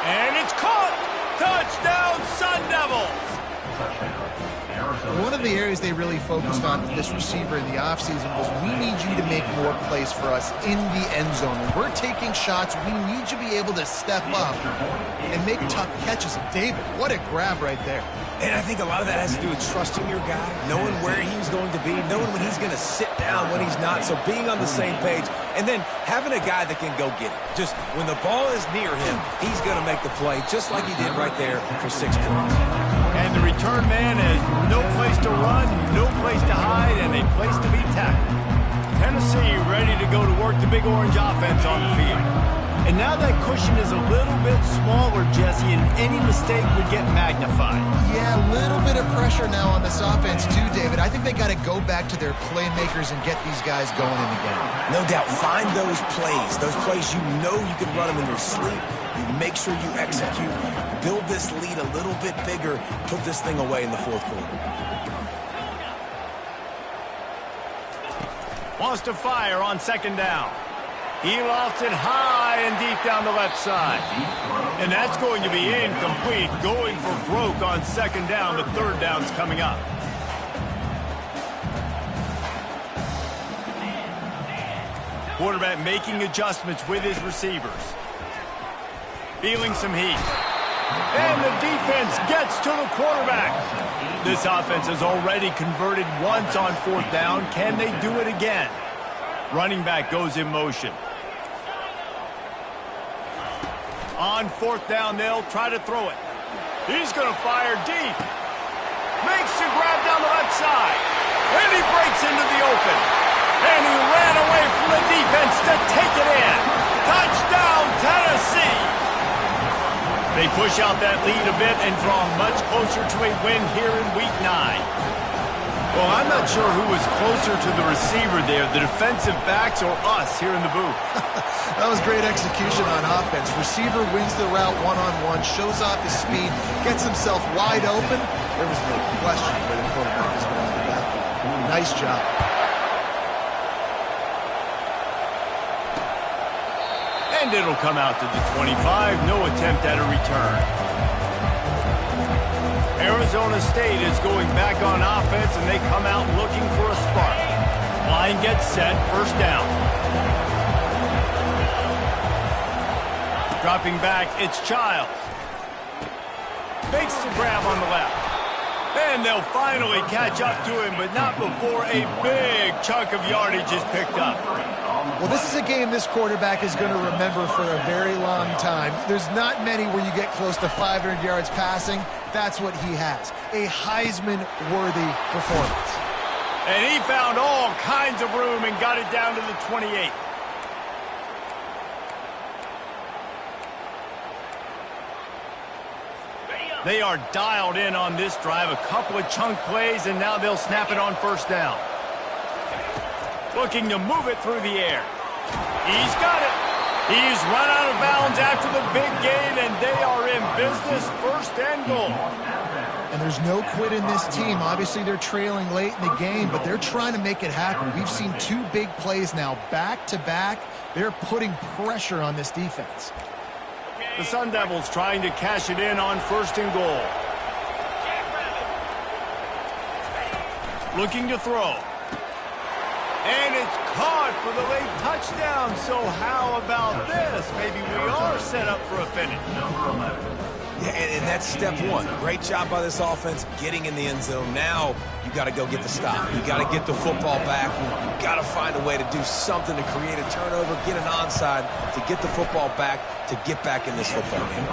And it's caught! Touchdown, Sun Devils! One of the areas they really focused on with this receiver in the offseason was we need you to make more plays for us in the end zone. When we're taking shots, we need you to be able to step up and make tough catches. And David, what a grab right there. And I think a lot of that has to do with trusting your guy, knowing where he's going to be, knowing when he's going to sit down, when he's not, so being on the same page, and then having a guy that can go get it. Just when the ball is near him, he's going to make the play, just like he did right there for 6 points. And the return man has no place to run, no place to hide, and a place to be tackled. Tennessee ready to go to work the Big Orange offense on the field. And now that cushion is a little bit smaller, Jesse, and any mistake would get magnified. Yeah, a little bit of pressure now on this offense too, David. I think they got to go back to their playmakers and get these guys going in the game. No doubt. Find those plays you know you can run them in your sleep. You make sure you execute. Build this lead a little bit bigger. Put this thing away in the 4th quarter. Wants to fire on 2nd down. He lofts it high and deep down the left side. And that's going to be incomplete. Going for broke on 2nd down. The 3rd down's coming up. Quarterback making adjustments with his receivers. Feeling some heat. And the defense gets to the quarterback. This offense has already converted once on 4th down. Can they do it again? Running back goes in motion. On 4th down, they'll try to throw it. He's going to fire deep. Makes the grab down the left side. And he breaks into the open. And he ran away from the defense to take it in. Touchdown, Tennessee! They push out that lead a bit and draw much closer to a win here in Week 9. Well, I'm not sure who was closer to the receiver there, the defensive backs or us here in the booth. That was great execution on offense. Receiver wins the route one-on-one, shows off his speed, gets himself wide open. There was no question where the quarterback is going to that. Nice job. And it'll come out to the 25. No attempt at a return. Arizona State is going back on offense, and they come out looking for a spark. Line gets set, 1st down. Dropping back, it's Childs. Makes the grab on the left. And they'll finally catch up to him, but not before a big chunk of yardage is picked up. Well, this is a game this quarterback is going to remember for a very long time. There's not many where you get close to 500 yards passing. That's what he has. A Heisman-worthy performance. And he found all kinds of room and got it down to the 28. They are dialed in on this drive. A couple of chunk plays, and now they'll snap it on first down. Looking to move it through the air. He's got it. He's run out of bounds after the big gain, and they are in business, first and goal. And there's no quit in this team. Obviously, they're trailing late in the game, but they're trying to make it happen. We've seen 2 big plays now, back-to-back. They're putting pressure on this defense. The Sun Devils trying to cash it in on first and goal. Looking to throw. And it's caught for the late touchdown. So how about this? Maybe we are set up for a finish. Yeah, and that's step one. Great job by this offense getting in the end zone. Now you got to go get the stop. You got to get the football back. You got to find a way to do something to create a turnover, get an onside, to get the football back, to get back in this football game.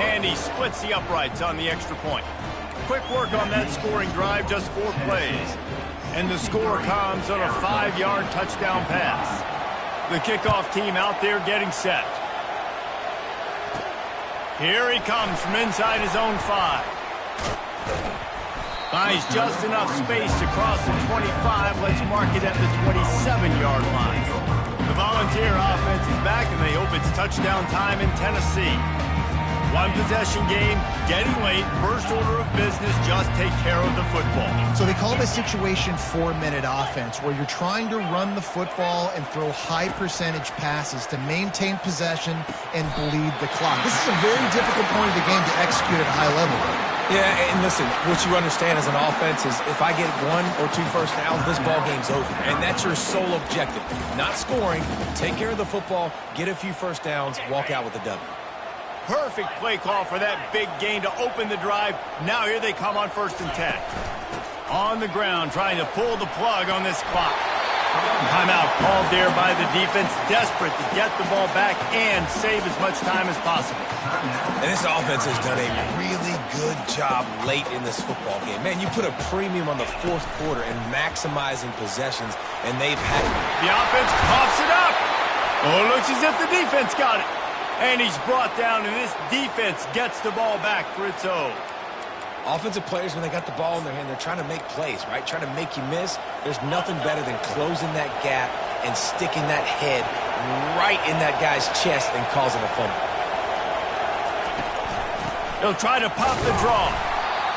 And he splits the uprights on the extra point. Quick work on that scoring drive, just 4 plays. And the score comes on a 5-yard touchdown pass. The kickoff team out there getting set. Here he comes from inside his own 5. Finds just enough space to cross the 25. Let's mark it at the 27-yard line. The Volunteer offense is back, and they hope it's touchdown time in Tennessee. 1-possession game, getting late. First order of business, just take care of the football. So they call this situation 4-minute offense, where you're trying to run the football and throw high-percentage passes to maintain possession and bleed the clock. This is a very difficult point of the game to execute at a high level. Yeah, and listen, what you understand as an offense is if I get 1 or 2 first downs, this ball game's over. And that's your sole objective. Not scoring, take care of the football, get a few first downs, walk out with a W. Perfect play call for that big gain to open the drive. Now here they come on first and 10. On the ground, trying to pull the plug on this clock. Timeout called there by the defense, desperate to get the ball back and save as much time as possible. And this offense has done a really good job late in this football game. Man, you put a premium on the 4th quarter and maximizing possessions, and they've had it. The offense pops it up. Oh, it looks as if the defense got it. And he's brought down, and this defense gets the ball back for its own. Offensive players, when they got the ball in their hand, they're trying to make plays, right? Trying to make you miss. There's nothing better than closing that gap and sticking that head right in that guy's chest and causing a fumble. They'll try to pop the draw.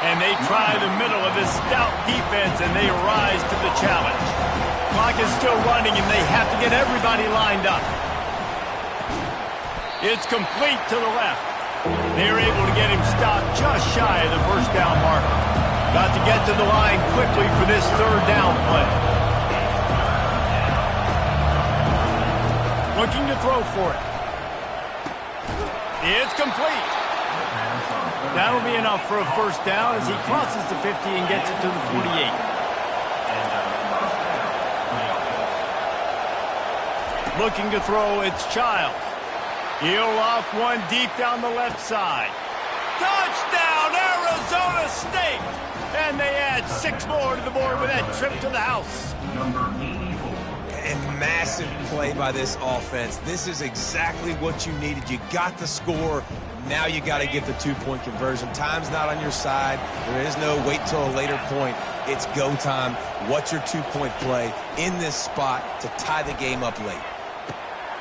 And they try the middle of this stout defense, and they rise to the challenge. Clock is still running, and they have to get everybody lined up. It's complete to the left. They're able to get him stopped just shy of the first down marker. Got to get to the line quickly for this 3rd down play. Looking to throw for it. It's complete. That'll be enough for a first down as he crosses the 50 and gets it to the 48. Looking to throw, it's Childs. He'll loft one deep down the left side. Touchdown, Arizona State! And they add 6 more to the board with that trip to the house. And massive play by this offense. This is exactly what you needed. You got the score. Now you got to get the 2-point conversion. Time's not on your side. There is no wait till a later point. It's go time. What's your 2-point play in this spot to tie the game up late?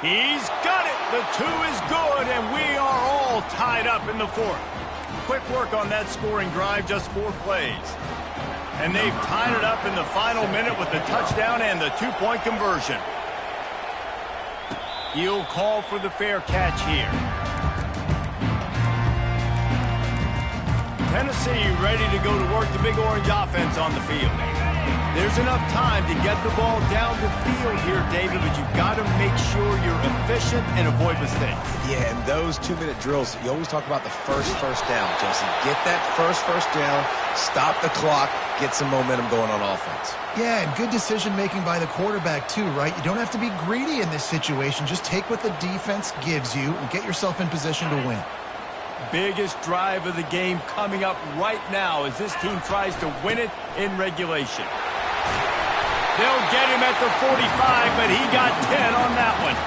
He's got it. The 2 is good, and we are all tied up in the 4th. Quick work on that scoring drive, just 4 plays. And they've tied it up in the final minute with the touchdown and the 2-point conversion. He'll call for the fair catch here. Tennessee ready to go to work the Big Orange offense on the field. There's enough time to get the ball down the field here, David, but you've got to make sure you're efficient and avoid mistakes. Yeah, and those 2-minute drills, you always talk about the first down, Jesse. Get that first down, stop the clock, get some momentum going on offense. Yeah, and good decision-making by the quarterback, too, right? You don't have to be greedy in this situation. Just take what the defense gives you and get yourself in position to win. Biggest drive of the game coming up right now as this team tries to win it in regulation. They'll get him at the 45, but he got 10 on that one.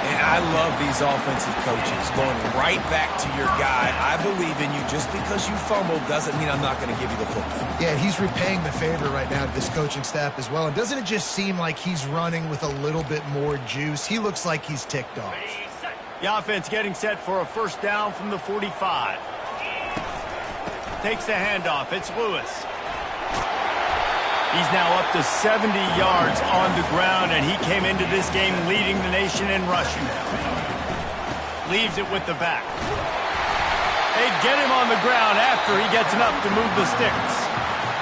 And I love these offensive coaches going right back to your guy. I believe in you. Just because you fumbled doesn't mean I'm not going to give you the football. Yeah, he's repaying the favor right now to this coaching staff as well. And doesn't it just seem like he's running with a little bit more juice? He looks like he's ticked off. The offense getting set for a first down from the 45. Takes the handoff. It's Lewis. He's now up to 70 yards on the ground, and he came into this game leading the nation in rushing. Leaves it with the back. They get him on the ground after he gets enough to move the sticks.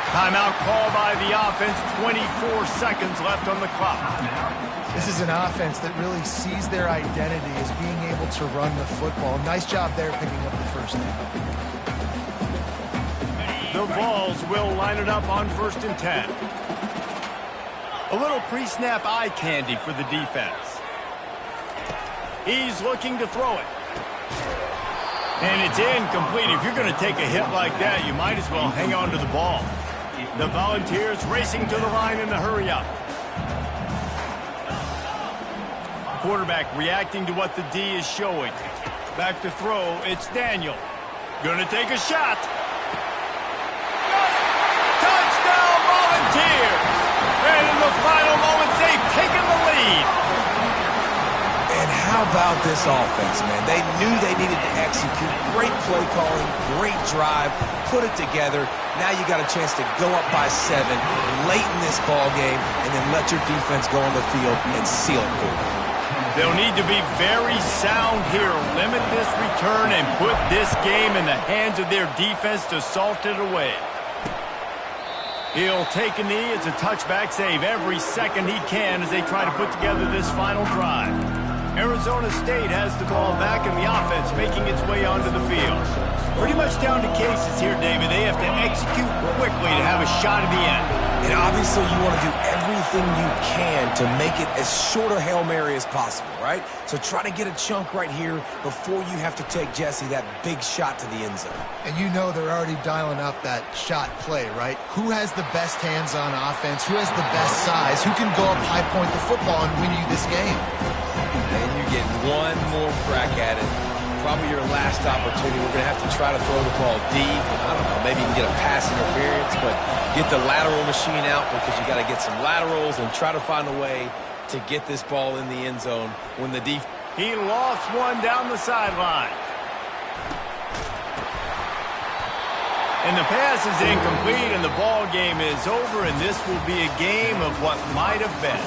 Timeout call by the offense, 24 seconds left on the clock. This is an offense that really sees their identity as being able to run the football. Nice job there picking up the first down. The Vols will line it up on 1st and 10. A little pre-snap eye candy for the defense. He's looking to throw it. And it's incomplete. If you're going to take a hit like that, you might as well hang on to the ball. The Volunteers racing to the line in the hurry up. Quarterback reacting to what the D is showing. Back to throw, it's Daniel. Gonna take a shot. Touchdown Volunteers! And in the final moments, they've taken the lead. And how about this offense, man? They knew they needed to execute. Great play calling, great drive, put it together. Now you got a chance to go up by 7 late in this ball game and then let your defense go on the field and seal it for you. They'll need to be very sound here. Limit this return and put this game in the hands of their defense to salt it away. He'll take a knee. It's a touchback save every second he can as they try to put together this final drive. Arizona State has the ball back in the offense making its way onto the field. Pretty much down to cases here, David. They have to execute quickly to have a shot at the end. And obviously you want to do everything you can to make it as short a Hail Mary as possible, right? So try to get a chunk right here before you have to take, Jesse, that big shot to the end zone. And you know they're already dialing up that shot play, right? Who has the best hands on offense? Who has the best size? Who can go up high point the football and win you this game? And you get one more crack at it. Probably your last opportunity. We're going to have to try to throw the ball deep. I don't know, maybe you can get a pass interference, but get the lateral machine out because you got to get some laterals and try to find a way to get this ball in the end zone when the defense. He lost one down the sideline. And the pass is incomplete, and the ball game is over, and this will be a game of what might have been.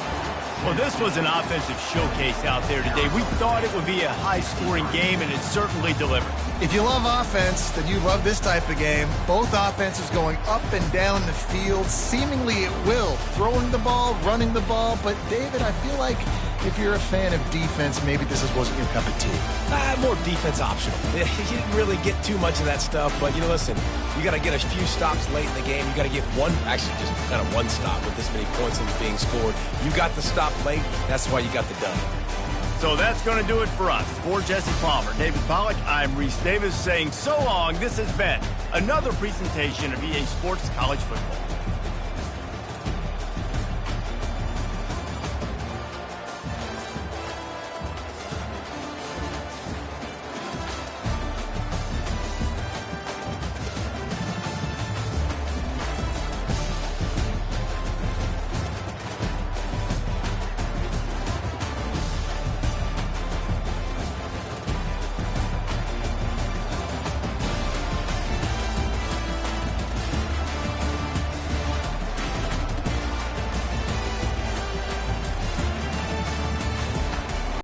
Well, this was an offensive showcase out there today. We thought it would be a high-scoring game, and it certainly delivered. If you love offense, then you love this type of game. Both offenses going up and down the field, seemingly at will. Throwing the ball, running the ball. But, David, I feel like if you're a fan of defense, maybe this wasn't your cup of tea. More defense optional. You didn't really get too much of that stuff, but, listen, you got to get a few stops late in the game. You got to get actually just kind of one stop with this many points being scored. You got the stop late. That's why you got the done. So that's going to do it for us. For Jesse Palmer, David Pollack, I'm Reese Davis saying so long. This has been another presentation of EA Sports College Football.